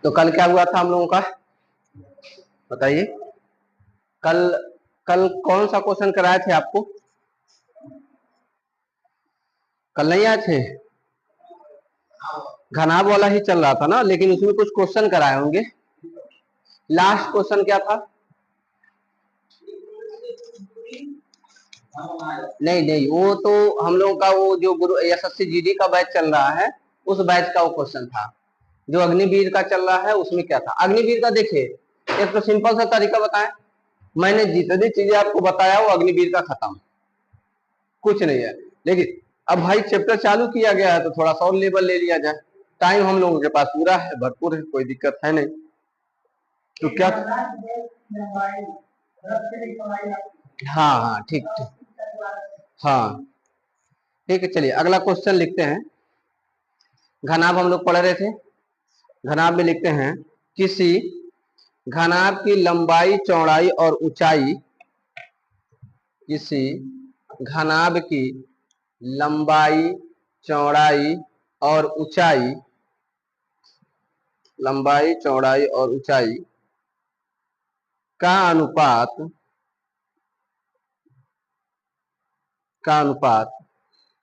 तो कल क्या हुआ था हम लोगों का, बताइए। कल कल कौन सा क्वेश्चन कराए थे आपको? कल नहीं आए थे? घनाभ वाला ही चल रहा था ना, लेकिन उसमें कुछ क्वेश्चन कराए होंगे। लास्ट क्वेश्चन क्या था? नहीं नहीं, वो तो हम लोगों का वो जो गुरु एसएससी जीडी का बैच चल रहा है, उस बैच का वो क्वेश्चन था। जो अग्निवीर का चल रहा है उसमें क्या था? अग्निवीर का देखिए, एक तो सिंपल सा तरीका बताएं, मैंने जितनी चीजें आपको बताया वो अग्निवीर का खत्म, कुछ नहीं है। लेकिन अब भाई चैप्टर चालू किया गया है तो थोड़ा सा और लेवल ले लिया जाए। टाइम हम लोगों के पास पूरा है, भरपूर है, कोई दिक्कत है नहीं। तो क्या, हाँ हाँ ठीक ठीक, हाँ ठीक है। चलिए अगला क्वेश्चन लिखते हैं। घनाभ हम लोग पढ़ रहे थे। घनाभ में लिखते हैं, किसी घनाभ की लंबाई चौड़ाई और ऊंचाई, किसी घनाभ की लंबाई चौड़ाई और ऊंचाई, लंबाई चौड़ाई और ऊंचाई का अनुपात, का अनुपात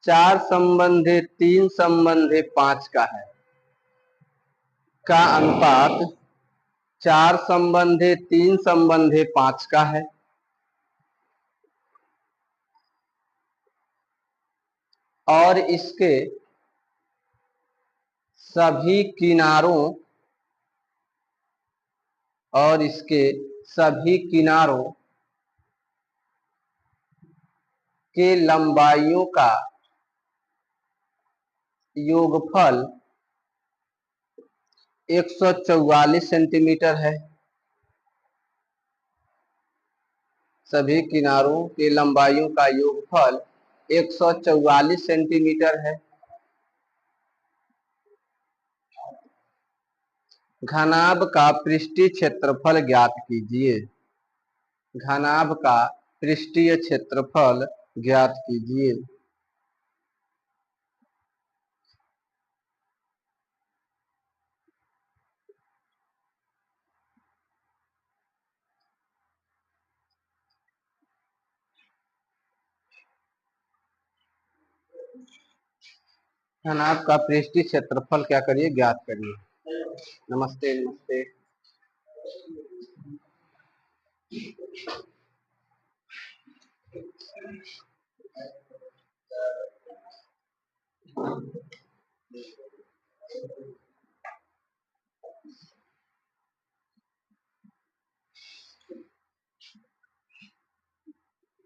4/3/5 का है। का अनुपात 4/3/5 का है। और इसके सभी किनारों, और इसके सभी किनारों के लंबाइयों का योगफल 144 सेंटीमीटर है। सभी किनारों के लंबाइयों का योगफल 144 सेंटीमीटर है। घनाभ का पृष्ठीय क्षेत्रफल ज्ञात कीजिए। घनाभ का पृष्ठीय क्षेत्रफल ज्ञात कीजिए। घनाभ का पृष्ठीय क्षेत्रफल क्या करिए, ज्ञात करिए। नमस्ते नमस्ते।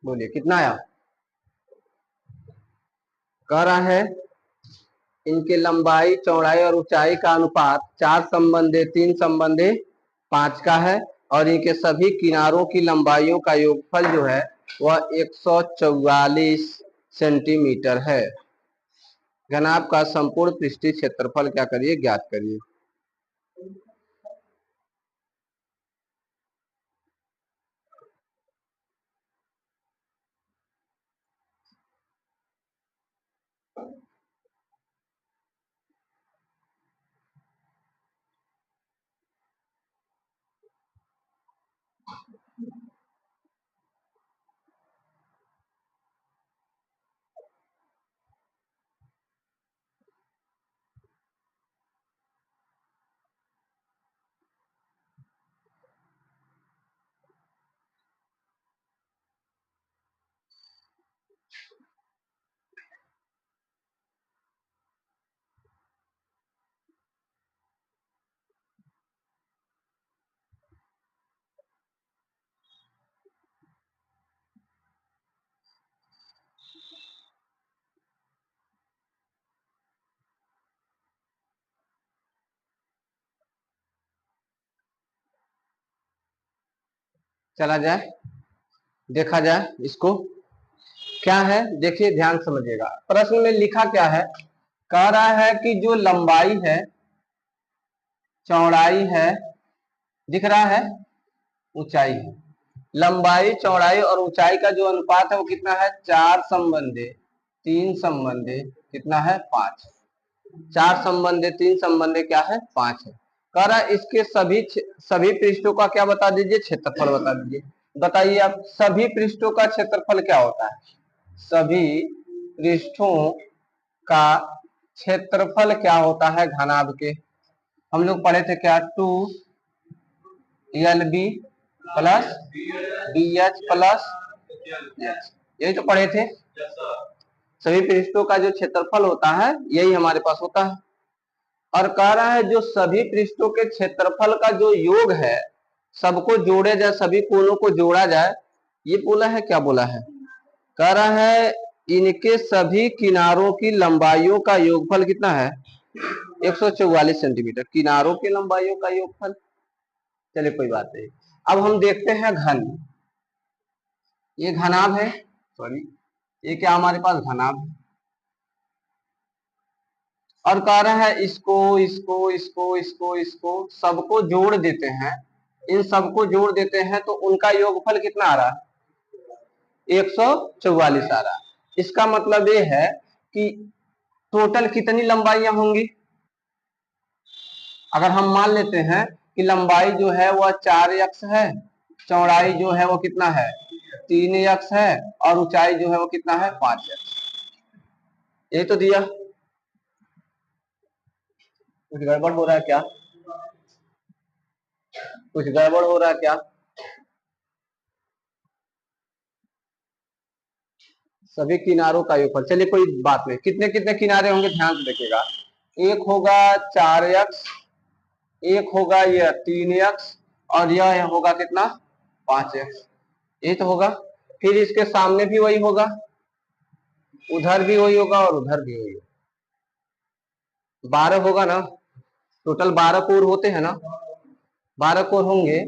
बोलिए कितना आया? कह रहा है इनके लंबाई चौड़ाई और ऊंचाई का अनुपात 4/3/5 का है, और इनके सभी किनारों की लंबाइयों का योगफल जो है वह 144 सेंटीमीटर है। घनाभ का संपूर्ण पृष्ठीय क्षेत्रफल क्या करिए, ज्ञात करिए। चला जाए, देखा जाए इसको। क्या है देखिए, ध्यान समझिएगा। प्रश्न में लिखा क्या है, कह रहा है कि जो लंबाई है, चौड़ाई है, दिख रहा है, ऊंचाई है। लंबाई चौड़ाई और ऊंचाई का जो अनुपात है वो कितना है, 4/3/5। कितना है, 5। 4/3/5 क्या है, 5 है। कह रहा है इसके सभी पृष्ठों का क्या बता दीजिए, क्षेत्रफल बता दीजिए। बताइए आप, सभी पृष्ठों का क्षेत्रफल क्या होता है? सभी पृष्ठों का क्षेत्रफल क्या होता है घनाभ के? हम लोग पढ़े थे क्या, 2LB plus BH plus H, यही तो पढ़े थे। सभी पृष्ठों का जो क्षेत्रफल होता है यही हमारे पास होता है। और कह रहा है जो सभी पृष्ठों के क्षेत्रफल का जो योग है, सबको जोड़े जाए, सभी कोणों को जोड़ा जाए, ये बोला है, क्या बोला है? कह रहा है इनके सभी किनारों की लंबाइयों का योगफल कितना है? 144 सेंटीमीटर। किनारों की लंबाइयों का योगफल, चलिए कोई बात नहीं। अब हम देखते हैं घन, ये घनाभ है, सॉरी ये क्या हमारे पास घनाभ है। और कह रहा है इसको इसको इसको इसको इसको सबको जोड़ देते हैं, इन सबको जोड़ देते हैं तो उनका योगफल कितना आ रहा है? 144 आ रहा है। इसका मतलब ये है कि टोटल कितनी लंबाइयां होंगी? अगर हम मान लेते हैं कि लंबाई जो है वह 4x है, चौड़ाई जो है वो कितना है 3x है, और ऊंचाई जो है वो कितना है 5x, यही तो दिया। कुछ गड़बड़ हो रहा है क्या? कुछ गड़बड़ हो रहा है क्या? सभी किनारों का योगफल, चलिए कोई बात नहीं। कितने कितने किनारे होंगे ध्यान से देखिएगा। एक होगा 4x, एक होगा यह 3x, और यह होगा कितना 5x, ये तो होगा। फिर इसके सामने भी वही होगा, उधर भी वही होगा और उधर भी वही होगा। 12 होगा ना, टोटल 12 कोर होते हैं ना, 12 कोर होंगे।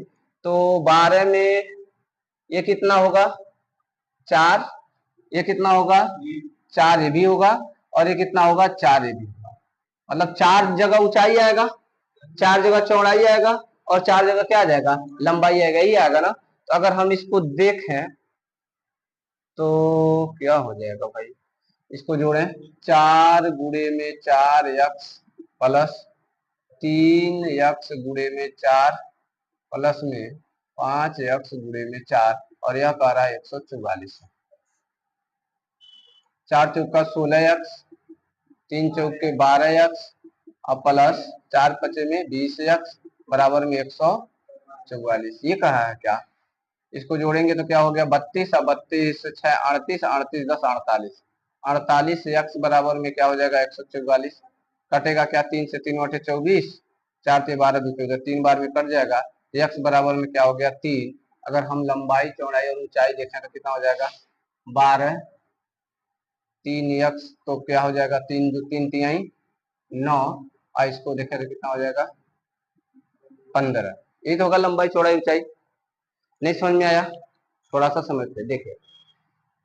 तो 12 में ये कितना होगा 4, ये कितना होगा 4, ये भी होगा, और ये कितना होगा 4, ये भी होगा। मतलब 4 जगह ऊंचाई आएगा, 4 जगह चौड़ाई आएगा, और 4 जगह क्या आ जाएगा लंबाई आएगा, ये आएगा ना। तो अगर हम इसको देखें तो क्या हो जाएगा भाई, इसको जोड़ें, 4 गुणे में 4x प्लस 3x गुणे में 4 प्लस में 5x गुणे में 4, और यह कह रहा है 144 है। 4 चौका 16x, 3 चौके 12x, और प्लस 4 पचे में 20x बराबर में 144, ये कहा है क्या? इसको जोड़ेंगे तो क्या हो गया 32, 32 6 38, 38 10 48, 48x बराबर में क्या हो जाएगा 144। कटेगा क्या, 3 से 3 बटे 24, 4 से 12 दूसरे 3 बार में कट जाएगा। x बराबर में क्या हो गया 3। अगर हम लंबाई चौड़ाई और ऊंचाई देखें तो कितना हो जाएगा 12, 3x तो क्या हो जाएगा 3 3 तिहाई 9, और इसको देखें तो कितना हो जाएगा 15। ये तो होगा लंबाई चौड़ाई ऊंचाई। नहीं समझ में आया? थोड़ा सा समझते देखिए,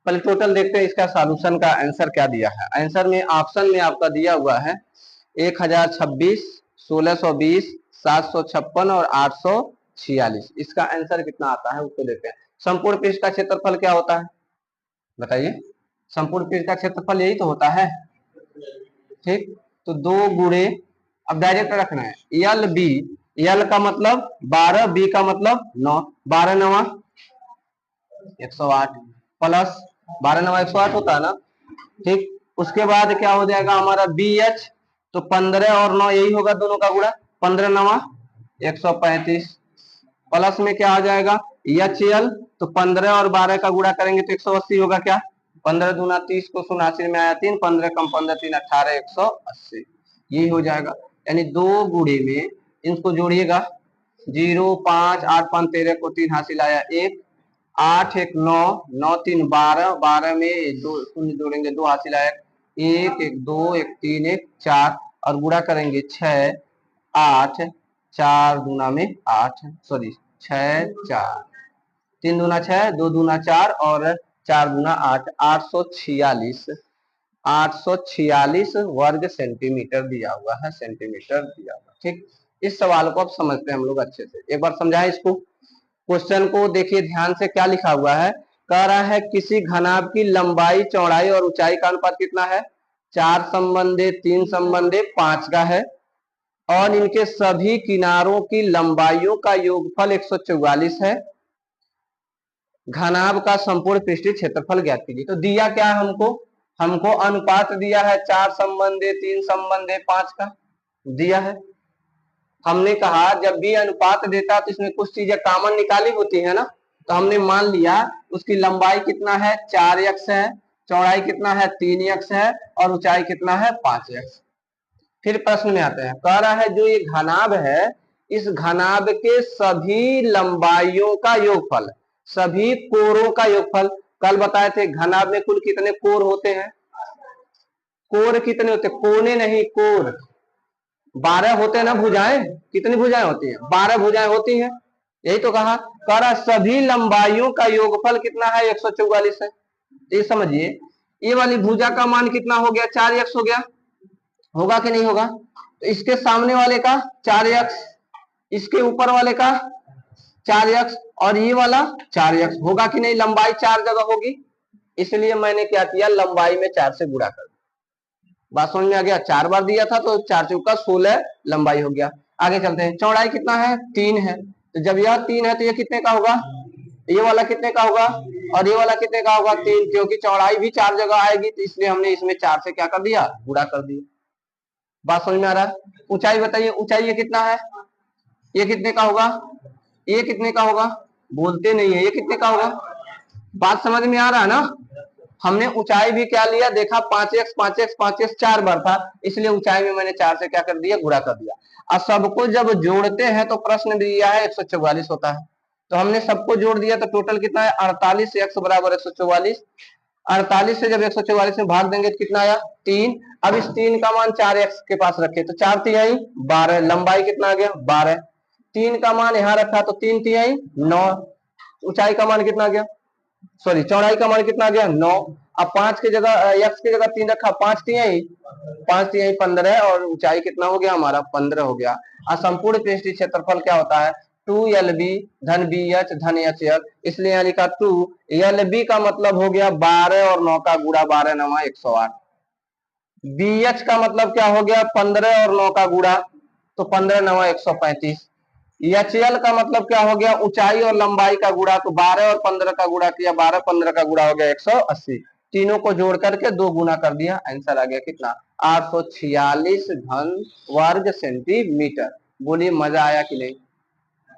पहले टोटल देखते हैं इसका सॉल्यूशन का आंसर क्या दिया है। आंसर में ऑप्शन में आपका दिया हुआ है 1026, 1620, 756 और 846। इसका आंसर कितना आता है उसको देखते हैं। संपूर्ण पृष्ठ का क्षेत्रफल क्या होता है बताइए? संपूर्ण पृष्ठ का क्षेत्रफल यही तो होता है, ठीक। तो 2 गुणे, अब डायरेक्ट रखना है, यल बी, यल का मतलब 12, बी का मतलब 9, 12 9 108 प्लस 12 9 108 होता है ना, ठीक। उसके बाद क्या हो जाएगा हमारा बी एच, तो 15 और 9 यही होगा दोनों का गुणा, 15 9 135, प्लस में क्या आ जाएगा एच एल, तो 15 और 12 का गुणा करेंगे तो 180 होगा क्या, 15 दूना 30 को 87 में आया 3, 15 कम 15 3 18 180, यही हो जाएगा। यानी 2 गुणे में इनको जोड़िएगा, 0 5 8 5 13 को 3 हासिल आया 1, 8 1 9 9 3 12, 12 में 2 शून्य जोड़ेंगे 2 हासिल आया 1 1 2 1 3 1 4, और गुणा करेंगे 6 8, 4 दूना में 8, सॉरी 6 4, 3 दूना 6, 2 दूना 4 और 4 दूना 8, 846, 846 वर्ग सेंटीमीटर दिया हुआ है, सेंटीमीटर दिया हुआ, ठीक। इस सवाल को आप समझते हैं हम लोग अच्छे से, एक बार समझाएं इसको। क्वेश्चन को देखिए ध्यान से, क्या लिखा हुआ है, कह रहा है किसी घनाभ की लंबाई चौड़ाई और ऊंचाई का अनुपात कितना है, 4 संबंधी 3 संबंधी 5 का है। और इनके सभी किनारों की लंबाइयों का योगफल 144 है। घनाभ का संपूर्ण पृष्ठीय क्षेत्रफल ज्ञात कीजिए। तो दिया क्या है हमको? हमको अनुपात दिया है 4 संबंधे 3 संबंधे 5 का दिया है। हमने कहा जब भी अनुपात देता है तो इसमें कुछ चीजें कॉमन निकाली होती है ना, तो हमने मान लिया उसकी लंबाई कितना है 4x है, चौड़ाई कितना है 3x है और ऊंचाई कितना है 5x। फिर प्रश्न में आते हैं, कह रहा है जो ये घनाभ है इस घनाभ के सभी लंबाइयों का योगफल, सभी कोरों का योगफल। कल बताए थे घनाभ में कुल कितने कोर होते हैं? कोर कितने होते? कोने नहीं, कोर 12 होते हैं ना। भुजाएं कितनी भुजाएं होती हैं? 12 भुजाएं होती हैं। यही तो कहा, कह रहा सभी लंबाइयों का योगफल कितना है 144 है। ये समझिए ये वाली भुजा का मान कितना हो गया 4x हो गया, होगा कि नहीं होगा? तो इसके सामने वाले का 4x, इसके ऊपर वाले का 4x और ये वाला 4x, होगा कि नहीं? लंबाई 4 जगह होगी, इसलिए मैंने क्या किया लंबाई में 4 से गुणा कर दिया। बात समझ में आ गया? 4 बार दिया था तो 4 चौका 16 लंबाई हो गया। आगे चलते हैं, चौड़ाई कितना है 3 है, तो जब यह 3 है तो ये कितने का होगा? ये वाला कितने का होगा और ये वाला कितने का होगा? 3, क्योंकि चौड़ाई भी 4 जगह आएगी तो इसलिए हमने इसमें 4 से क्या कर दिया गुणा कर दिया। बात समझ में आ रहा है? ऊंचाई बताइए, ऊंचाई ये कितना है? ये कितने का होगा? ये कितने का होगा? बोलते नहीं है, ये कितने का होगा? बात समझ में आ रहा है ना? हमने ऊंचाई भी क्या लिया देखा 5x 5x 5x 4 बार था, इसलिए ऊंचाई में मैंने 4 से क्या कर दिया गुणा कर दिया। अब सबको जब जोड़ते हैं तो प्रश्न दिया है 144 होता है, तो हमने सबको जोड़ दिया तो टोटल कितना है 48 x बराबर 144। 48 से जब 144 में भाग देंगे तो कितना आया 3। अब इस 3 का मान 4x के पास रखे तो 4 तिहाई 12, लंबाई कितना आ गया 12। 3 का मान यहाँ रखा तो 3 तिहाई 9, ऊंचाई का मान कितना आ गया, सॉरी चौड़ाई का मान कितना आ गया 9। अब 5 की जगह x की जगह 3 रखा, 5 तिहाई 15 और ऊंचाई कितना हो गया हमारा 15 हो गया। और संपूर्ण पृष्ठीय क्षेत्रफल क्या होता है 2LB धन BH धन HL, इसलिए यहाँ लिखा 2LB का मतलब हो गया 12 और 9 का गुणा 12 9 108। BH का मतलब क्या हो गया 15 और 9 का गुणा तो 15 9 135। HL का मतलब क्या हो गया ऊंचाई और लंबाई का गुणा, तो 12 और 15 का गुणा किया 12 15 का गुणा हो गया 180। तीनों को जोड़ करके 2 गुना कर दिया, आंसर आ गया कितना 846 घन वर्ग सेंटीमीटर। बोलिए मजा आया कि नहीं?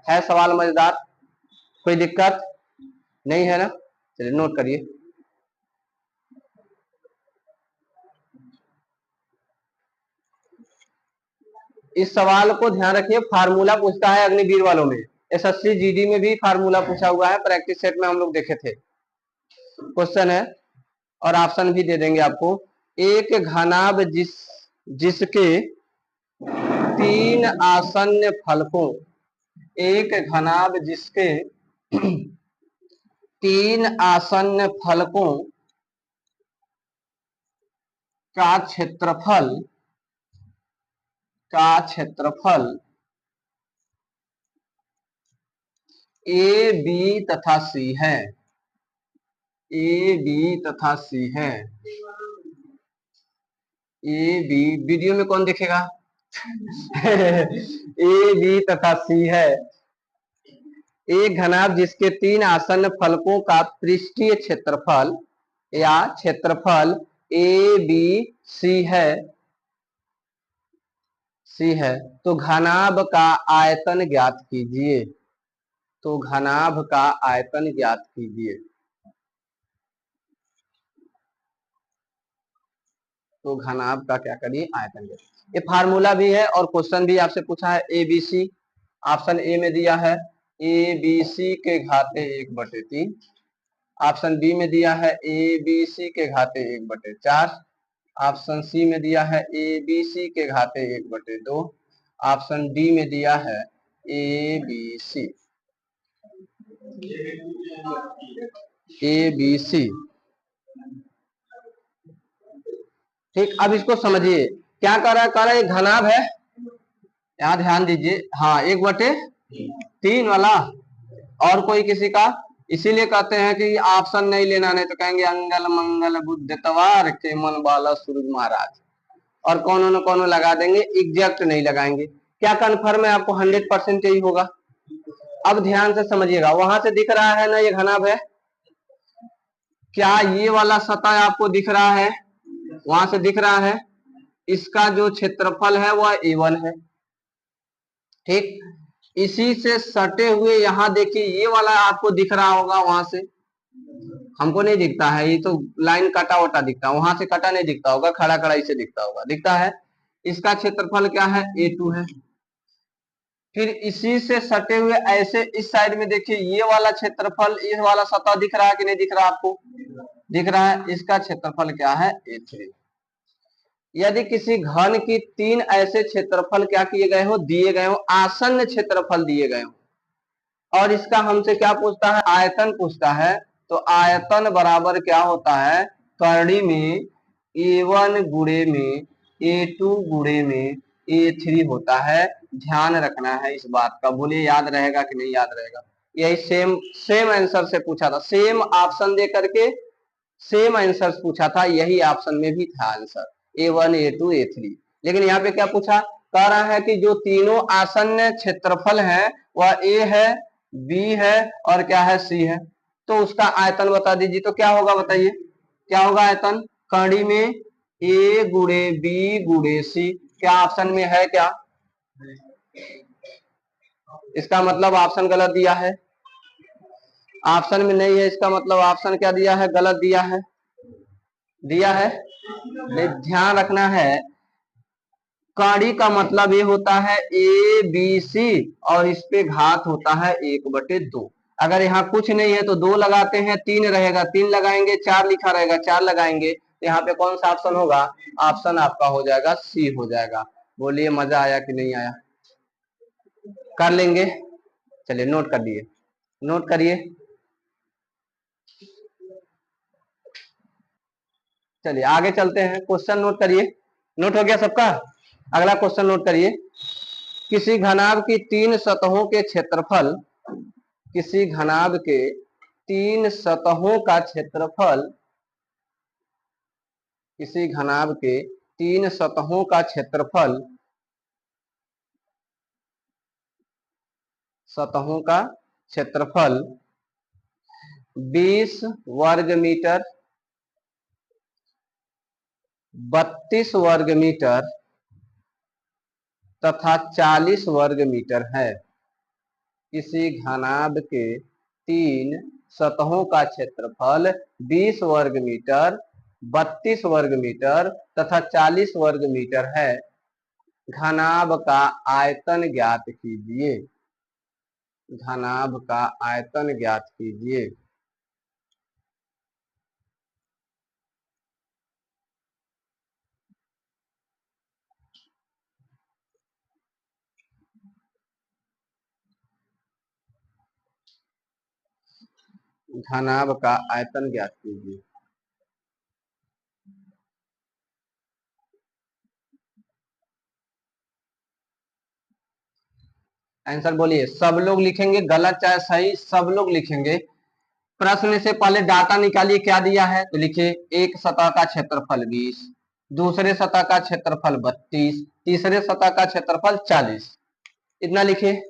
है सवाल मजेदार? कोई दिक्कत नहीं है ना? चलिए नोट करिए। इस सवाल को ध्यान रखिए, फार्मूला पूछता है अग्निवीर वालों में, एसएससी जीडी में भी फार्मूला पूछा हुआ है, प्रैक्टिस सेट में हम लोग देखे थे। क्वेश्चन है और ऑप्शन भी दे देंगे आपको। एक घनाभ जिसके 3 आसन्न फलकों, एक घनाभ जिसके 3 आसन्न फलकों का क्षेत्रफल ए बी तथा सी है, ए बी तथा सी है। ए बी वीडियो में कौन देखेगा? ए बी तथा सी है। एक घनाभ जिसके 3 आसन्न फलकों का पृष्ठीय क्षेत्रफल या क्षेत्रफल ए बी सी है, तो घनाभ का आयतन ज्ञात कीजिए। तो घनाभ का आयतन ज्ञात कीजिए। तो घनाभ का क्या करिए आयतन ज्ञात। ये फार्मूला भी है और क्वेश्चन भी आपसे पूछा है ABC। ऑप्शन ए में दिया है ABC के घाते 1/3, ऑप्शन बी में दिया है ABC के घाते 1/4, ऑप्शन सी में दिया है ABC के घाते 1/2, ऑप्शन डी में दिया है ABC। ठीक, अब इसको समझिए क्या कर रहा है, कह रहा है घनाभ है, यहाँ ध्यान दीजिए, हाँ 1/3 वाला और कोई किसी का, इसीलिए कहते हैं कि ऑप्शन नहीं लेना, नहीं तो कहेंगे अंगल मंगल बुध तवार के मन बाला सूरज महाराज, और कौन न कौन लगा देंगे, एग्जैक्ट नहीं लगाएंगे। क्या कन्फर्म है आपको? 100% यही होगा। अब ध्यान से समझिएगा, वहां से दिख रहा है ना ये घनाभ है, क्या ये वाला सतह आपको दिख रहा है? वहां से दिख रहा है। इसका जो क्षेत्रफल है वह A1 है, ठीक। इसी से सटे हुए यहाँ देखिए ये वाला आपको दिख रहा होगा, वहां से हमको नहीं दिखता है, ये तो लाइन कटा वटा दिखता है, वहां से कटा नहीं दिखता होगा, खड़ा खड़ा इसे दिखता होगा, दिखता है। इसका क्षेत्रफल क्या है? A2 है। फिर इसी से सटे हुए ऐसे इस साइड में देखिए ये वाला क्षेत्रफल, इस वाला सतह दिख रहा है कि नहीं दिख रहा आपको? दिख रहा है। इसका क्षेत्रफल क्या है? A3। यदि किसी घन की तीन ऐसे क्षेत्रफल क्या किए गए हो, दिए गए हो, आसन्न क्षेत्रफल दिए गए हो, और इसका हमसे क्या पूछता है? आयतन पूछता है। तो आयतन बराबर क्या होता है? करड़ी में A1 गुणे में A2 गुणे में A3 होता है। ध्यान रखना है इस बात का, बोलिए याद रहेगा कि नहीं याद रहेगा? यही सेम सेम आंसर से पूछा था, सेम ऑप्शन दे करके सेम आंसर पूछा था, यही ऑप्शन में भी था आंसर, A1 A2 A3। लेकिन यहाँ पे क्या पूछा? कह रहा है कि जो तीनों आसन्न क्षेत्रफल है वह A है, B है और क्या है? C है। तो उसका आयतन बता दीजिए, तो क्या होगा बताइए? क्या होगा आयतन? कड़ी में A गुणे B गुणे C। क्या ऑप्शन में है क्या? इसका मतलब ऑप्शन गलत दिया है, ऑप्शन में नहीं है, इसका मतलब ऑप्शन क्या दिया है? गलत दिया है, दिया है। ध्यान रखना है, कड़ी का मतलब ये होता है ABC और इस पे घात होता है 1/2। अगर यहाँ कुछ नहीं है तो 2 लगाते हैं, 3 रहेगा, 3 लगाएंगे, 4 लिखा रहेगा, 4 लगाएंगे, तो यहाँ पे कौन सा ऑप्शन होगा? ऑप्शन आपका हो जाएगा C हो जाएगा। बोलिए मजा आया कि नहीं आया? कर लेंगे, चलिए नोट कर दिए, नोट करिए। चलिए आगे चलते हैं, क्वेश्चन नोट करिए। नोट हो गया सबका? अगला क्वेश्चन नोट करिए। किसी घनाभ की तीन सतहों के क्षेत्रफल, किसी घनाभ के तीन सतहों का क्षेत्रफल, किसी घनाभ के तीन सतहों का क्षेत्रफल, सतहों का क्षेत्रफल 20 वर्ग मीटर, 32 वर्ग मीटर तथा 40 वर्ग मीटर है। किसी घनाभ के तीन सतहों का क्षेत्रफल 20 वर्ग मीटर, 32 वर्ग मीटर तथा 40 वर्ग मीटर है। घनाभ का आयतन ज्ञात कीजिए। घनाभ का आयतन ज्ञात कीजिए। घनाभ का आयतन ज्ञात कीजिए। आंसर बोलिए, सब लोग लिखेंगे, गलत चाहे सही सब लोग लिखेंगे। प्रश्न से पहले डाटा निकालिए, क्या दिया है तो लिखिए एक सतह का क्षेत्रफल 20, दूसरे सतह का क्षेत्रफल 32, तीसरे सतह का क्षेत्रफल 40, इतना लिखिए।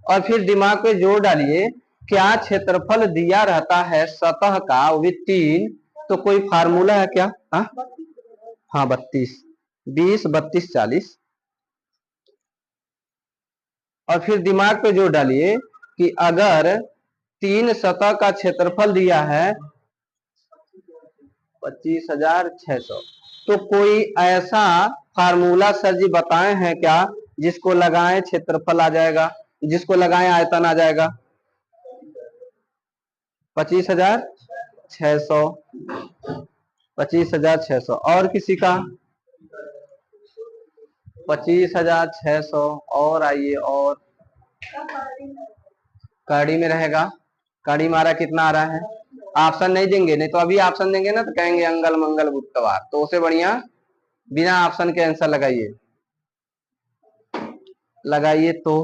और फिर दिमाग पे जोर डालिए, क्या क्षेत्रफल दिया रहता है सतह का वो भी 3, तो कोई फार्मूला है क्या? हाँ 32, 20 32 40। और फिर दिमाग पे जोर डालिए कि अगर तीन सतह का क्षेत्रफल दिया है 25,600, तो कोई ऐसा फार्मूला सर जी बताए हैं क्या जिसको लगाएं क्षेत्रफल आ जाएगा, जिसको लगाएं आयतन आ जाएगा? 25,600, 25,600। और किसी का? 25,600 और आइए, और कड़ी में रहेगा। कड़ी मारा कितना आ रहा है? ऑप्शन नहीं देंगे, नहीं तो अभी ऑप्शन देंगे ना तो कहेंगे अंगल मंगल बुधवार, तो उसे बढ़िया बिना ऑप्शन के आंसर लगाइए। लगाइए तो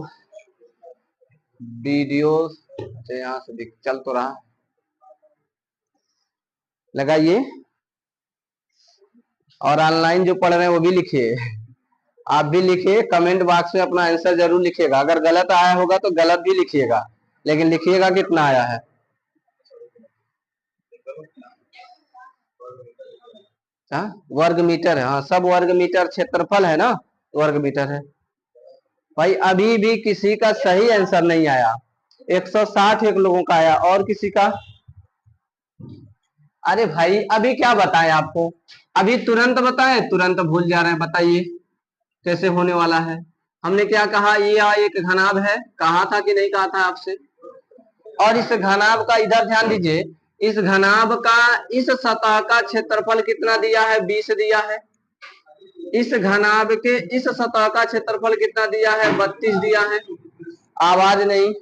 वीडियो से यहाँ से दिख चल तो रहा, लगाइए। और ऑनलाइन जो पढ़ रहे हैं वो भी लिखिए, आप भी लिखिए, कमेंट बॉक्स में अपना आंसर जरूर लिखिएगा। अगर गलत आया होगा तो गलत भी लिखिएगा, लेकिन लिखिएगा कितना आया है। हाँ, वर्ग मीटर है। हाँ, सब वर्ग मीटर क्षेत्रफल है ना, वर्ग मीटर है भाई। अभी भी किसी का सही आंसर नहीं आया। 160 एक लोगों का आया, और किसी का। अरे भाई अभी क्या बताएं आपको, अभी तुरंत बताएं, तुरंत भूल जा रहे हैं। बताइए कैसे होने वाला है। हमने क्या कहा, ये एक घनाभ है, कहा था कि नहीं कहा था आपसे। और इस घनाभ का इधर ध्यान दीजिए, इस घनाभ का इस सतह का क्षेत्रफल कितना दिया है, 20 दिया है। इस घनाभ के इस सतह का क्षेत्रफल कितना दिया है, 32 दिया है। आवाज नहीं,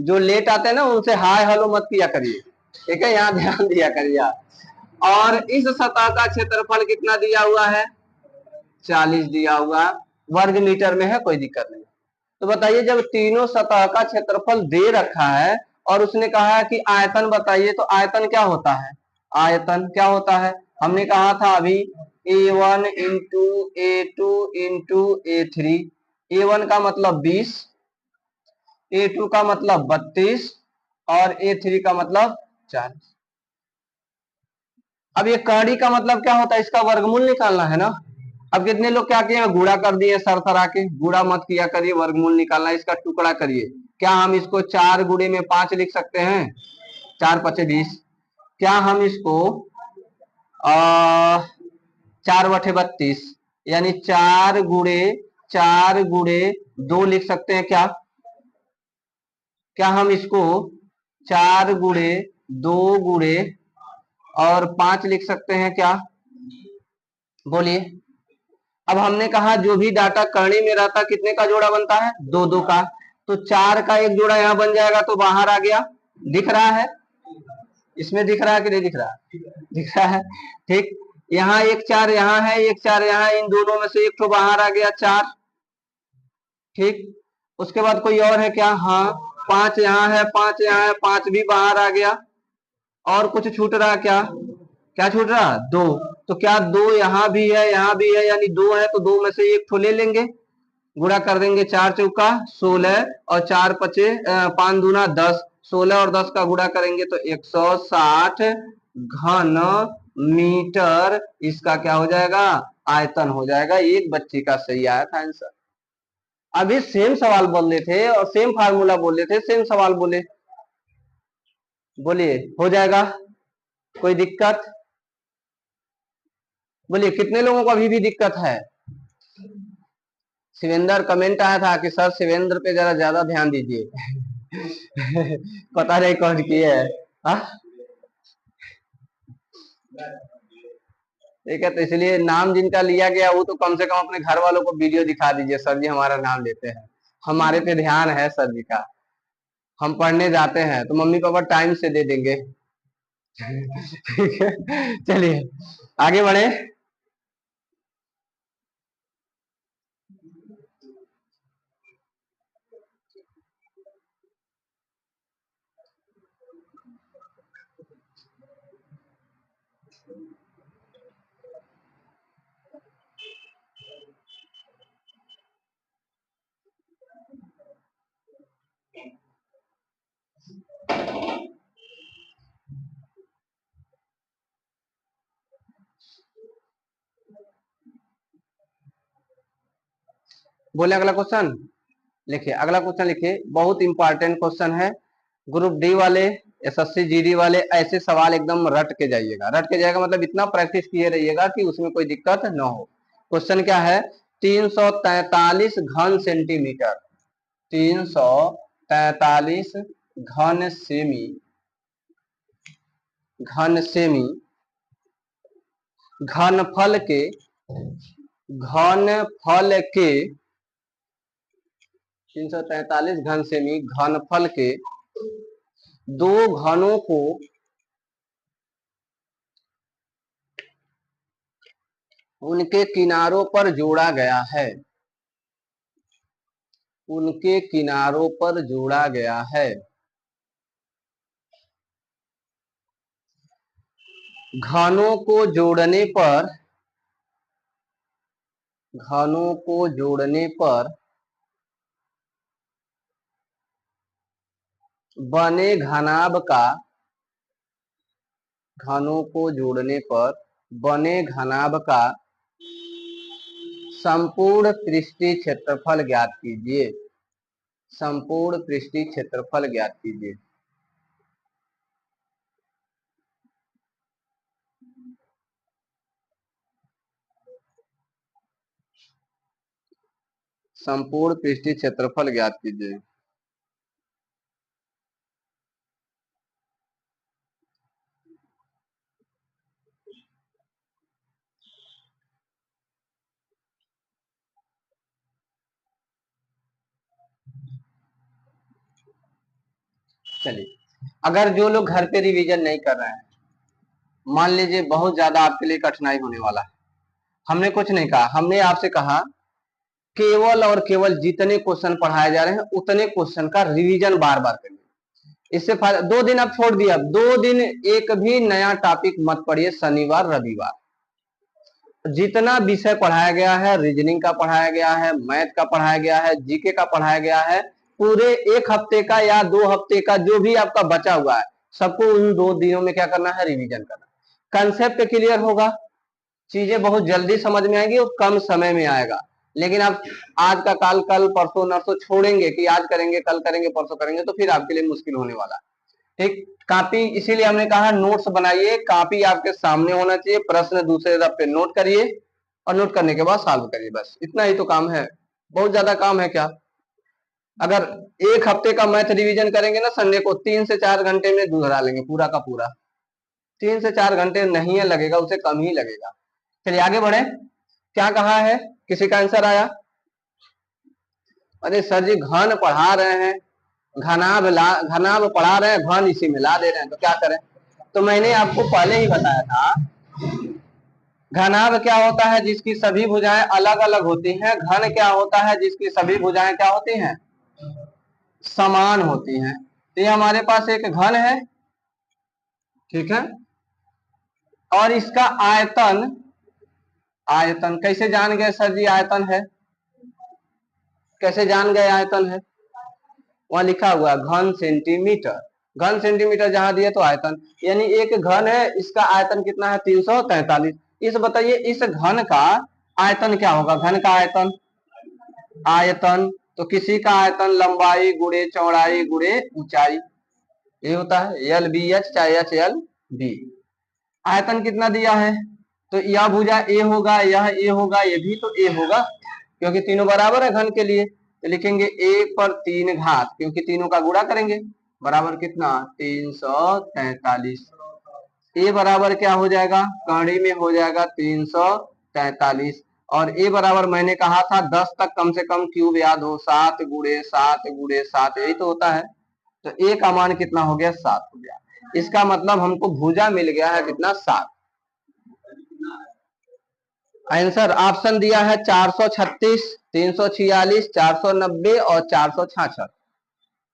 जो लेट आते हैं ना उनसे हाय हेलो मत किया करिए, ठीक है, यहाँ ध्यान दिया करिए आप। और इस सतह का क्षेत्रफल कितना दिया हुआ है, 40 दिया हुआ, वर्ग मीटर में है, कोई दिक्कत नहीं। तो बताइए, जब तीनों सतह का क्षेत्रफल दे रखा है और उसने कहा है कि आयतन बताइए, तो आयतन क्या होता है, आयतन क्या होता है। हमने कहा था अभी A1 into A2 into A3। A1 का मतलब 20, A2 का मतलब 32 और A3 का मतलब 40। अब ये कड़ी का मतलब क्या होता है, इसका वर्गमूल निकालना है ना। अब कितने लोग क्या किए, गुणा कर दिए सरसरा के। गुणा मत किया करिए, वर्गमूल निकालना, इसका टुकड़ा करिए। क्या हम इसको 4 गुणे में 5 लिख सकते हैं, 4 पचे 20। क्या हम इसको 4/32 यानी 4 गुणे 2 लिख सकते हैं क्या। क्या हम इसको 4 गुणे 2 गुणे और 5 लिख सकते हैं क्या, बोलिए। अब हमने कहा जो भी डाटा करनी में रहता कितने का जोड़ा बनता है, 2 2 का। तो 4 का एक जोड़ा यहाँ बन जाएगा, तो बाहर आ गया, दिख रहा है, इसमें दिख रहा है कि नहीं दिख रहा, दिख रहा है, ठीक। यहाँ एक 4 यहाँ है, एक 4 यहाँ है, इन दोनों में से एक तो बाहर आ गया, 4, ठीक। उसके बाद कोई और है क्या, हाँ, 5 यहाँ है, 5 यहाँ है, 5 भी बाहर आ गया। और कुछ छूट रहा क्या, क्या छूट रहा, 2। तो क्या 2 यहाँ भी है, यहाँ भी है, यानी 2 है, तो 2 में से एक तो ले लेंगे, गुणा कर देंगे, 4 चौका 16 और 4 पचे 5 दूना 10, 16 और 10 का गुणा करेंगे तो 160 घन मीटर इसका क्या हो जाएगा, आयतन हो जाएगा। एक बच्चे का सही आया था आंसर। अभी सेम सवाल बोल रहे थे और सेम फार्मूला बोल रहे थे, सेम सवाल बोले, बोलिए हो जाएगा, कोई दिक्कत, बोलिए कितने लोगों को अभी भी दिक्कत है। शिवेंद्र कमेंट आया था कि सर शिवेंद्र पे जरा ज्यादा ध्यान दीजिए। पता नहीं कौन किए है, हाँ? ठीक है, तो इसलिए नाम जिनका लिया गया वो तो कम से कम अपने घर वालों को वीडियो दिखा दीजिए, सर जी हमारा नाम लेते हैं, हमारे पे ध्यान है सर जी का, हम पढ़ने जाते हैं तो मम्मी पापा टाइम से दे देंगे। ठीक है, चलिए आगे बढ़े। बोले अगला क्वेश्चन, लिखिए अगला क्वेश्चन, लिखिए बहुत इंपॉर्टेंट क्वेश्चन है। ग्रुप डी वाले, एसएससी जीडी वाले ऐसे सवाल एकदम रट के जाइएगा, रट के जाएगा मतलब इतना प्रैक्टिस किए रहिएगा कि उसमें कोई दिक्कत न हो। क्वेश्चन क्या है, 343 घन सेंटीमीटर, 343 घन सेमी, घन सेमी घनफल के, घनफल के 343 घन सेमी घनफल के दो घनों को उनके किनारों पर जोड़ा गया है, उनके किनारों पर जोड़ा गया है। घनों को जोड़ने पर घनों को जोड़ने पर बने घनाभ का, घनों को जोड़ने पर बने घनाभ का संपूर्ण पृष्ठीय क्षेत्रफल ज्ञात कीजिए। संपूर्ण पृष्ठीय क्षेत्रफल ज्ञात कीजिए। संपूर्ण पृष्ठीय क्षेत्रफल ज्ञात कीजिए। चलिए, अगर जो लोग घर पे रिवीजन नहीं कर रहे हैं, मान लीजिए बहुत ज्यादा आपके लिए कठिनाई होने वाला है, हमने कुछ नहीं कहा, हमने आपसे कहा केवल और केवल जितने क्वेश्चन पढ़ाए जा रहे हैं उतने क्वेश्चन का रिवीजन बार बार करिए। इससे फायदा, 2 दिन आप छोड़ दिए, अब 2 दिन एक भी नया टॉपिक मत पढ़िए। शनिवार रविवार जितना विषय पढ़ाया गया है, रीजनिंग का पढ़ाया गया है, मैथ का पढ़ाया गया है, जीके का पढ़ाया गया है, पूरे 1 हफ्ते का या 2 हफ्ते का जो भी आपका बचा हुआ है, सबको उन 2 दिनों में क्या करना है, रिवीजन करना। कंसेप्ट क्लियर होगा, चीजें बहुत जल्दी समझ में आएंगी और कम समय में आएगा। लेकिन आप आज का काल, कल परसों नरसों छोड़ेंगे कि आज करेंगे, कल करेंगे, परसों करेंगे, तो फिर आपके लिए मुश्किल होने वाला है। ठीक, कॉपी, इसीलिए हमने कहा नोट्स बनाइए, कॉपी आपके सामने होना चाहिए, प्रश्न दूसरे रफ पे नोट करिए और नोट करने के बाद सॉल्व करिए, बस इतना ही तो काम है। बहुत ज्यादा काम है क्या? अगर 1 हफ्ते का मैथ रिवीजन करेंगे ना, संडे को 3 से 4 घंटे में दोहरा लेंगे पूरा का पूरा। 3 से 4 घंटे नहीं है लगेगा, उसे कम ही लगेगा। चलिए आगे बढ़े। क्या कहा है, किसी का आंसर आया? अरे सर जी घन पढ़ा रहे हैं, घनाभ पढ़ा रहे हैं, घन इसी में ला दे रहे हैं, तो क्या करें? तो मैंने आपको पहले ही बताया था, घनाभ क्या होता है, जिसकी सभी भुजाएं अलग अलग होती हैं। घन क्या होता है, जिसकी सभी भुजाएं क्या होती हैं, समान होती हैं। तो ये हमारे पास एक घन है, ठीक है, और इसका आयतन, आयतन कैसे जान गए सर जी आयतन है? कैसे जान गए आयतन है? वहां लिखा हुआ घन सेंटीमीटर, घन सेंटीमीटर जहां दिया तो आयतन, यानी एक घन है, इसका आयतन कितना है, 343। इस बताइए इस घन का आयतन क्या होगा? घन का आयतन, आयतन तो किसी का आयतन लंबाई गुणे चौड़ाई गुणे ऊंचाई, ये होता है एल बी एच चाहे एच एल बी। आयतन कितना दिया है, तो यह भुजा ए होगा, यह ए होगा, ये भी तो ए होगा, क्योंकि तीनों बराबर है घन के लिए। तो लिखेंगे 1/3 घात, क्योंकि तीनों का गुणा करेंगे, बराबर कितना, 343। ए बराबर क्या हो जाएगा, कड़ी में हो जाएगा 343। और ए बराबर मैंने कहा था 10 तक कम से कम क्यूब याद हो, 7 गुणे 7 गुणे 7, यही तो होता है। तो ए का मान कितना हो गया, 7 हो गया। इसका मतलब हमको भुजा मिल गया है कितना, 7। आंसर ऑप्शन दिया है 436, 346, 490 और 466।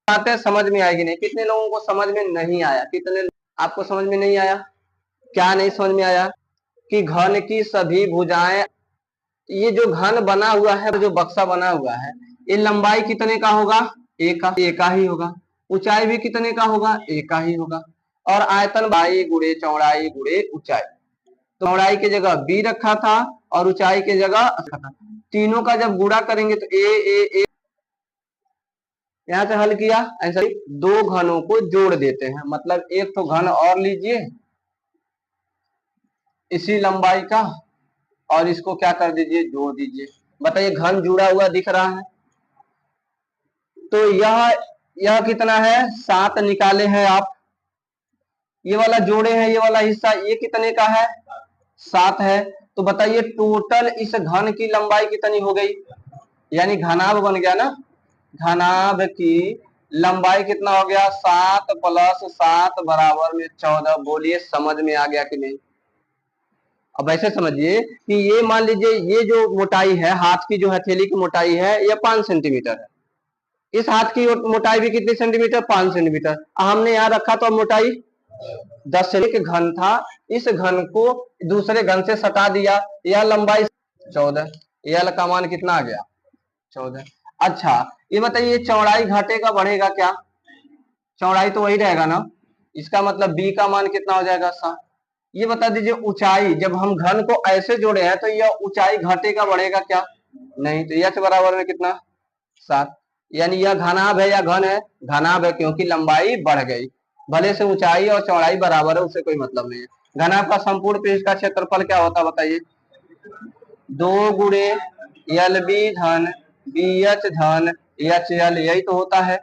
बातें समझ में आएगी नहीं? कितने लोगों को समझ में नहीं आया? कितने आपको समझ में नहीं आया? क्या नहीं समझ में आया? कि घन की सभी भुजाएं, ये जो घन बना हुआ है, जो बक्सा बना हुआ है, ये लंबाई कितने का होगा, एक का ही होगा। ऊंचाई भी कितने का होगा, एक का ही होगा। और आयतन लंबाई गुणे चौड़ाई गुणे ऊंचाई, तो चौड़ाई की जगह बी रखा था और ऊंचाई की जगह रखा था। तीनों का जब गुणा करेंगे तो ए, यहां से हल किया, ऐसा ही 2 घनों को जोड़ देते हैं, मतलब एक तो घन और लीजिए इसी लंबाई का, और इसको क्या कर दीजिए, जोड़ दीजिए। बताइए घन जुड़ा हुआ दिख रहा है, तो यह कितना है, 7 निकाले हैं आप। ये वाला जोड़े हैं, ये वाला हिस्सा, ये कितने का है, 7 है। तो बताइए टोटल इस घन की लंबाई कितनी हो गई, यानी घनाभ बन गया ना, घनाभ की लंबाई कितना हो गया, 7 + 7 बराबर में 14। बोलिए समझ में आ गया कि नहीं? अब ऐसे समझिए कि ये मान लीजिए ये जो मोटाई है, हाथ की जो हथेली की मोटाई है, ये 5 सेंटीमीटर है। इस हाथ की मोटाई भी कितनी सेंटीमीटर, 5 सेंटीमीटर। हमने यहाँ रखा तो मोटाई 10 सेंटीमीटर घन था, इस घन को दूसरे घन से सटा दिया, यह लंबाई 14। यल का मान कितना आ गया 14। अच्छा ये बताइए चौड़ाई घटेगा बढ़ेगा क्या? चौड़ाई तो वही रहेगा ना, इसका मतलब बी का मान कितना हो जाएगा 7। ये बता दीजिए ऊंचाई, जब हम घन को ऐसे जोड़े हैं तो यह ऊंचाई घटेगा बढ़ेगा क्या? नहीं, तो यह बराबर में कितना 7। यानी यह घनाभ है या घन है? घनाभ है, क्योंकि लंबाई बढ़ गई। भले से ऊंचाई और चौड़ाई बराबर है, उससे कोई मतलब नहीं है। घनाभ का संपूर्ण पृष्ठ का क्षेत्रफल क्या होता है बताइए? 2 गुणे यल बी धन बी एच धन एच यल, यही तो होता है।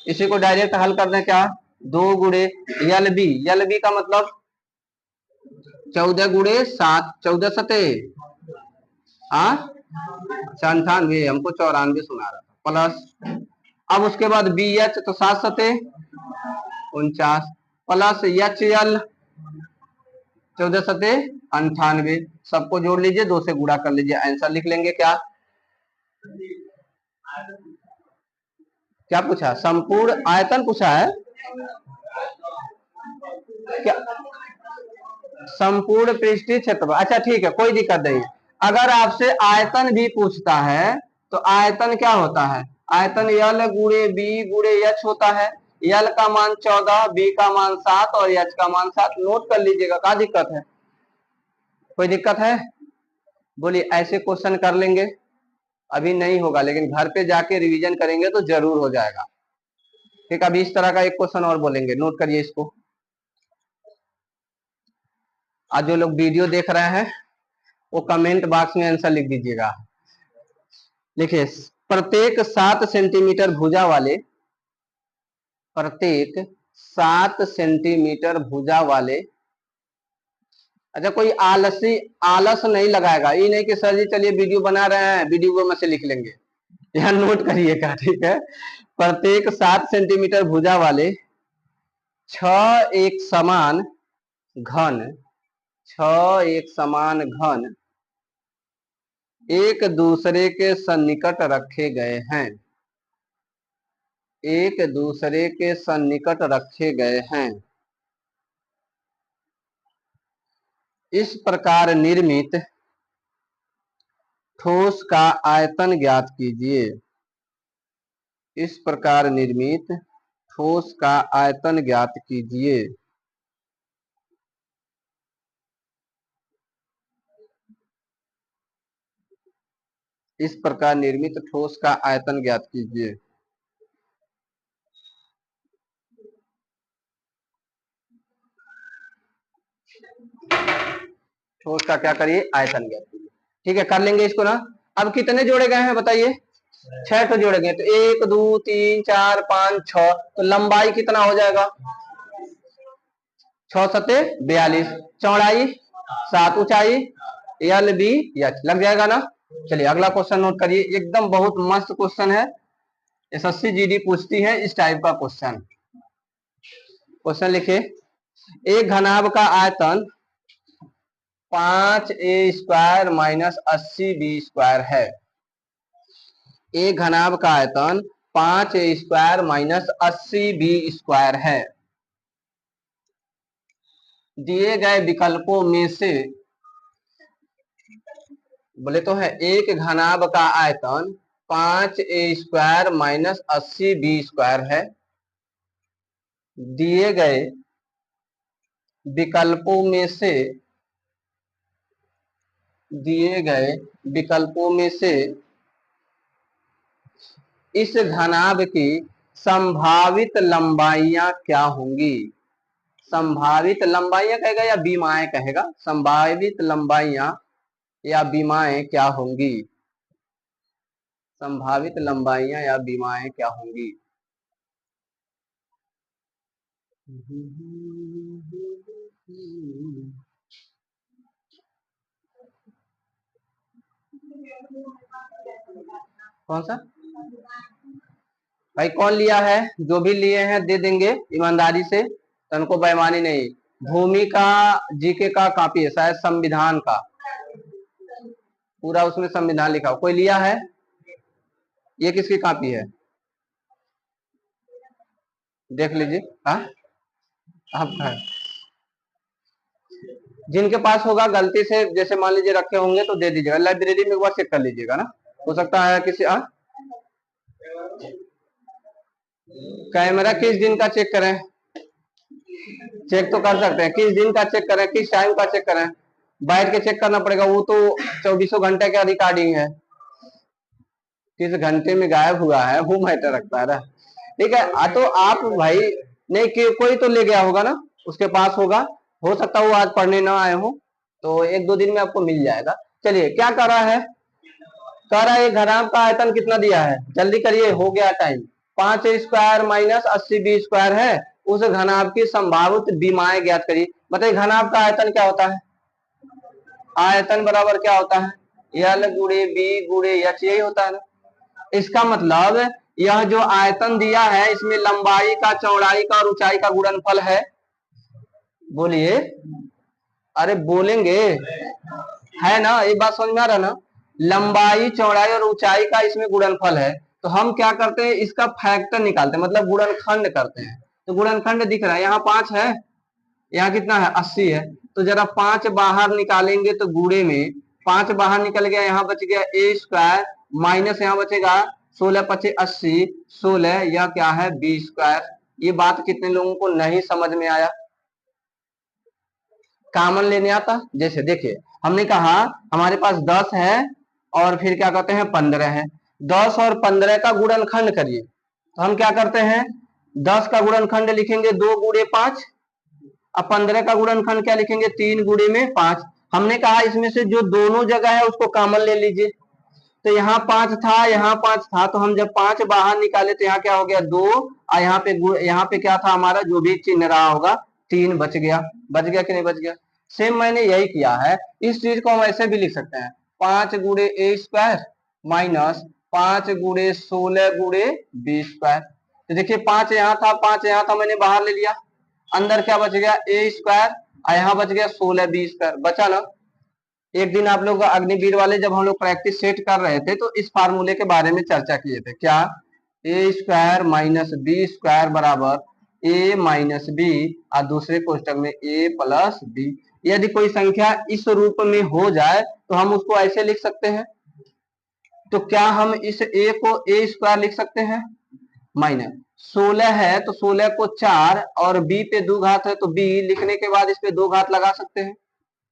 इसी को डायरेक्ट हल कर दें क्या? 2 गुणे यल बी का मतलब 14 गुणे 7, 14 सते 98, हमको 94 सुना रहा था, प्लस अब उसके बाद बी एच तो 7 सते 49 प्लस एच यल 14 सते 98, सबको जोड़ लीजिए, 2 से गुणा कर लीजिए, आंसर लिख लेंगे। क्या क्या पूछा? संपूर्ण आयतन पूछा है क्या? संपूर्ण पृष्ठीय क्षेत्रफल, अच्छा ठीक है, कोई दिक्कत नहीं है। अगर आपसे आयतन भी पूछता है तो आयतन क्या होता है? आयतन यल गुणे बी गुणे एच होता है। यल का मान 14, बी का मान 7 और एच का मान 7, नोट कर लीजिएगा। क्या दिक्कत है? कोई दिक्कत है? बोलिए, ऐसे क्वेश्चन कर लेंगे। अभी नहीं होगा, लेकिन घर पे जाके रिवीजन करेंगे तो जरूर हो जाएगा। ठीक, अभी इस तरह का एक क्वेश्चन और बोलेंगे, नोट करिए इसको। आज जो लोग वीडियो देख रहे हैं वो कमेंट बॉक्स में आंसर लिख दीजिएगा। देखिए, प्रत्येक 7 सेंटीमीटर भुजा वाले, प्रत्येक 7 सेंटीमीटर भुजा वाले, अच्छा कोई आलस नहीं लगाएगा, ये नहीं कि सर जी चलिए वीडियो बना रहे हैं, वीडियो में से लिख लेंगे। यहाँ नोट करिएगा, ठीक है। प्रत्येक 7 सेंटीमीटर भुजा वाले 6 एक समान घन, 6 एक समान घन एक दूसरे के सन्निकट रखे गए हैं, एक दूसरे के सन्निकट रखे गए हैं। इस प्रकार निर्मित ठोस का आयतन ज्ञात कीजिए। इस प्रकार निर्मित ठोस का आयतन ज्ञात कीजिए। इस प्रकार निर्मित ठोस का आयतन ज्ञात कीजिए। ठोस का क्या करिए? आयतन ज्ञात कीजिए। ठीक है, कर लेंगे इसको ना। अब कितने जोड़े गए हैं बताइए? 6 तो जोड़े गए, तो 1 2 3 4 5 6, तो लंबाई कितना हो जाएगा? 6 सते 42, चौड़ाई 7, ऊंचाई यल बी एच, लग जाएगा ना। चलिए अगला क्वेश्चन नोट करिए, एकदम बहुत मस्त क्वेश्चन है, एसएससी जीडी पूछती है इस टाइप का क्वेश्चन। क्वेश्चन लिखिए, एक घनाभ का आयतन 5a² माइनस 80b² है। एक घनाभ का आयतन 5a² माइनस 80b² है। दिए गए विकल्पों में से, बोले तो है एक घनाभ का आयतन 5a² माइनस 80b² है। दिए गए विकल्पों में से, दिए गए विकल्पों में से इस घनाभ की संभावित लंबाइयां क्या होंगी? संभावित लंबाइयां कहेगा या बीमाएं कहेगा? संभावित लंबाइयां या बीमाएं क्या होंगी? संभावित लंबाइयां या बीमाएं क्या होंगी? कौन सा भाई? कौन लिया है? जो भी लिए हैं दे देंगे ईमानदारी से, तनको बेईमानी नहीं। भूमिका जीके का कॉपी है, शायद संविधान का, पूरा उसमें संविधान लिखा हो। कोई लिया है? ये किसकी कॉपी है? देख लीजिए। हाँ, आपका है। जिनके पास होगा गलती से जैसे मान लीजिए रखे होंगे तो दे दीजिएगा, लाइब्रेरी में एक बार चेक कर लीजिएगा ना, हो सकता है किसी कैमरा किस दिन का चेक करें, चेक तो कर सकते हैं, किस दिन का चेक करें, किस टाइम का चेक करें, बैठ के चेक करना पड़ेगा, वो तो 24 घंटे का रिकॉर्डिंग है, किस घंटे में गायब हुआ है वो मैटर रखता है ना। ठीक है, तो आप भाई नहीं कि कोई तो ले गया होगा ना, उसके पास होगा, हो सकता है वो आज पढ़ने ना आए हो, तो 1-2 दिन में आपको मिल जाएगा। चलिए क्या कर रहा है, कह रहा है घनाभ का आयतन कितना दिया है, जल्दी करिए हो गया time, 5 square minus 80 B square है, उस घनाभ की संभावित बीमाएं ज्ञात करिए। बताइए घनाभ का आयतन क्या होता है, आयतन बराबर क्या होता है, यल गुणे बी गुणे एच, यही होता है ना। इसका मतलब यह जो आयतन दिया है इसमें लंबाई का, चौड़ाई का और ऊंचाई का गुणनफल है, बोलिए, अरे बोलेंगे, है ना, एक बात समझ में आ रहा ना, लंबाई चौड़ाई और ऊंचाई का इसमें गुणनफल है, तो हम क्या करते हैं इसका फैक्टर निकालते हैं, मतलब गुणनखंड करते हैं। तो गुणनखंड दिख रहा है, यहाँ 5 है, यहाँ कितना है 80 है, तो जरा 5 बाहर निकालेंगे तो गुणे में 5 बाहर निकल गया, यहाँ बच गया ए स्क्वायर माइनस यहाँ बचेगा 16×5 = 80, 16 यह क्या है बी स्क्वायर। ये बात कितने लोगों को नहीं समझ में आया, कॉमन लेने आता, जैसे देखिए हमने कहा हमारे पास 10 है और फिर क्या कहते हैं 15 है, 10 और 15 का गुणनखंड करिए, तो हम क्या करते हैं 10 का गुणनखंड लिखेंगे 2 गुणे 5, अब 15 का गुणनखंड क्या लिखेंगे 3 गुणे में 5। हमने कहा इसमें से जो दोनों जगह है उसको कॉमन ले लीजिए, तो यहाँ 5 था यहाँ 5 था, तो हम जब 5 बाहर निकाले तो यहाँ क्या हो गया 2, और यहाँ पे क्या था हमारा जो भी चिन्ह रहा होगा 3 बच गया, बच गया कि नहीं बच गया। सेम मैंने यही किया है, इस चीज को हम ऐसे भी लिख सकते हैं 5 गुणे ए स्क्वायर माइनस 5 गुणे 16 गुणे बी स्क्वायर। तो देखिए 5 यहाँ था 5 यहाँ था, मैंने बाहर ले लिया, अंदर क्या बच गया ए स्क्वायर, और यहाँ बच गया 16 बी स्क्वायर, बचा ना। एक दिन आप लोग अग्निवीर वाले जब हम लोग प्रैक्टिस सेट कर रहे थे तो इस फार्मूले के बारे में चर्चा किए थे, क्या ए स्क्वायर माइनस बी स्क्वायर बराबर ए माइनस बी और दूसरे कोष्टक में ए प्लस बी। यदि कोई संख्या इस रूप में हो जाए तो हम उसको ऐसे लिख सकते हैं, तो क्या हम इस ए को ए स्क्वायर लिख सकते हैं, माइनस 16 है तो 16 को 4 और बी पे 2 घात है तो बी लिखने के बाद इस पे 2 घात लगा सकते हैं,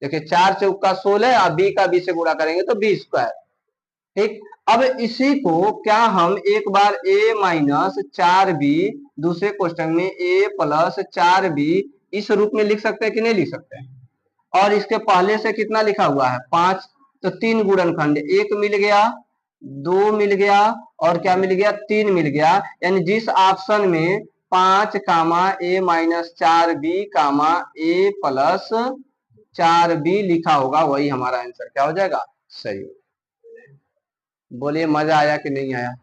देखिए 4 चौका 16 और बी का बी से गुणा करेंगे तो बी स्क्वायर। ठीक, अब इसी को क्या हम एक बार a माइनस 4b दूसरे क्वेश्चन में a प्लस 4b इस रूप में लिख सकते हैं कि नहीं लिख सकते हैं, और इसके पहले से कितना लिखा हुआ है 5, तो 3 गुणनखंड, 1 मिल गया 2 मिल गया और क्या मिल गया 3 मिल गया, यानी जिस ऑप्शन में 5 comma a minus 4b comma a plus 4b लिखा होगा वही हमारा आंसर क्या हो जाएगा, सही। बोलिए मजा आया कि नहीं आया,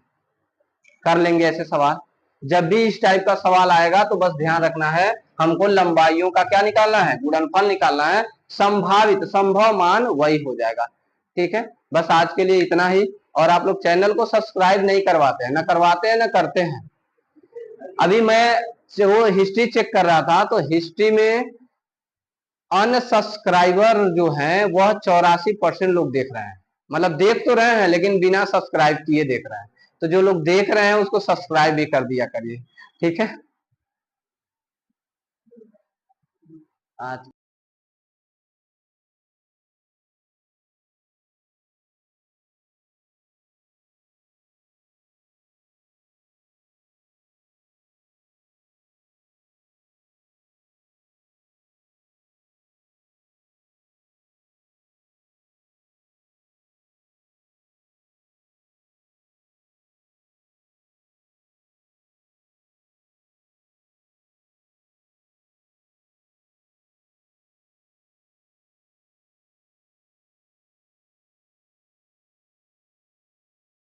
कर लेंगे ऐसे सवाल, जब भी इस टाइप का सवाल आएगा तो बस ध्यान रखना है हमको लंबाइयों का क्या निकालना है, गुणनफल निकालना है, संभावित संभव मान वही हो जाएगा। ठीक है, बस आज के लिए इतना ही, और आप लोग चैनल को सब्सक्राइब नहीं करवाते हैं, ना करवाते हैं ना करते हैं। अभी मैं वो हिस्ट्री चेक कर रहा था तो हिस्ट्री में अनसब्सक्राइबर जो है वह 84% लोग देख रहे हैं, मतलब देख तो रहे हैं लेकिन बिना सब्सक्राइब किए देख रहे हैं, तो जो लोग देख रहे हैं उसको सब्सक्राइब भी कर दिया करिए। ठीक है, आज